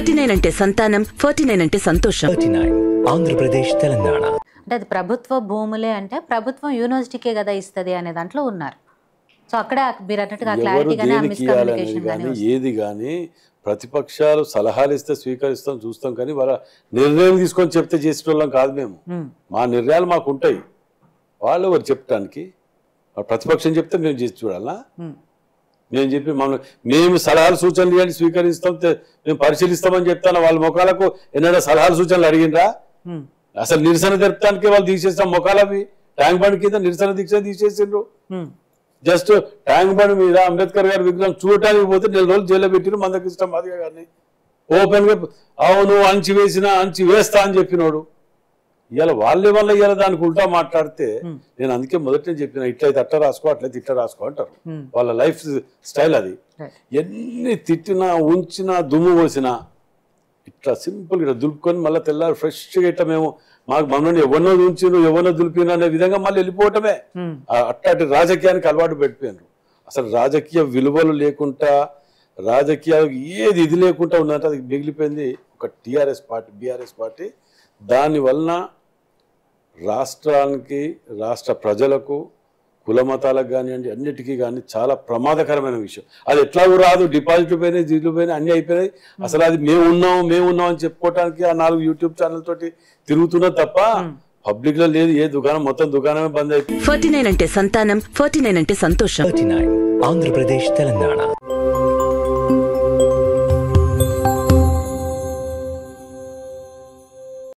49 అంటే సంతానం, 49 అంటే సంతోషం. 39 ఆంధ్రప్రదేశ్ తెలంగాణ. అంటే అది ప్రభుత్వ భూములే అంటే ప్రభుత్వం యూనివర్సిటీకే కదా ఇస్తుంది అనే దాంట్లో ఉన్నారు. సో అక్కడ మీరు అన్నట్టుగా క్లారిటీగానే మిస్కమ్యూనికేషన్ కానీ ఏది కానీ ప్రతిపక్షాలు సలహాలు ఇస్తే స్వీకరిస్తాం చూస్తాం, కానీ వాళ్ళ నిర్ణయం తీసుకొని చెప్తే చేసేటోళ్ళం కాదు మేము. మా నిర్ణయాలు మాకు ఉంటాయి, వాళ్ళు ఎవరు చెప్పడానికి. ప్రతిపక్షం చెప్తే మేము చేసి చూడాలా? మేము చెప్పి మేము సలహాలు సూచనలు ఇవ్వండి స్వీకరిస్తాం, మేము పరిశీలిస్తామని చెప్తాను. వాళ్ళ ముఖాలకు ఎన్నడూ సలహాలు సూచనలు అడిగినరా? అసలు నిరసన జరపడానికి వాళ్ళు తీసేస్తాం ముఖాలవి. ట్యాంక్ బండ్ కింద నిరసన దీక్ష తీసేసిండ్రు. జస్ట్ ట్యాంక్ బండ్ మీద అంబేద్కర్ గారి విగ్రహం చూడటానికి పోతే 4 రోజులు జైల్లో పెట్టిరు మందకృష్ణ మాదిగ గారిని. ఓపెన్ గా అవును అంచి వేసినా అంచి వేస్తా అని చెప్పినోడు ఇవాళ వాళ్ళే వల్ల ఇవాళ దానికి ఉల్టా మాట్లాడితే నేను అందుకే మొదట చెప్పిన ఇట్లయితే అట్లా రాసుకో అట్లయితే ఇట్లా రాసుకో అంటారు. వాళ్ళ లైఫ్ స్టైల్ అది. ఎన్ని తిట్టినా ఉంచినా దుమ్ము పోసినా ఇట్లా సింపుల్ గా దులుపుకొని మళ్ళీ తెల్లారి ఫ్రెష్గా ఇట్లా మేము మాకు మనల్ని ఎవరినో ఉంచిను ఎవరినో దులిపిన అనే విధంగా మళ్ళీ వెళ్ళిపోవటమే. అట్లాంటి రాజకీయానికి అలవాటు పెట్టిపోయారు. అసలు రాజకీయ విలువలు లేకుండా రాజకీయాలకు ఏది ఇది లేకుండా ఉన్నట్టు అది మిగిలిపోయింది ఒక టీఆర్ఎస్ పార్టీ, బీఆర్ఎస్ పార్టీ. దానివలన రాష్ట్రానికి, రాష్ట్ర ప్రజలకు, కుల మతాలకు కానివ్వండి అన్నిటికీ కానీ చాలా ప్రమాదకరమైన విషయం. అది ఎట్లాగూ రాదు. డిపాజిట్లు పోయినాయి, జీట్లు పోయినాయి, అన్ని అయిపోయినాయి. అసలు అది మేము ఉన్నాం అని చెప్పుకోవడానికి ఆ 4 యూట్యూబ్ ఛానల్ తోటి తిరుగుతున్నా తప్ప పబ్లిక్ లో లేదు. ఏ దుకాణం మొత్తం దుకాణమే బంద్ అయిపోయింది. 49 అంటే సంతానం, 49 అంటే సంతోషం. 39 ఆంధ్రప్రదేశ్ తెలంగాణ.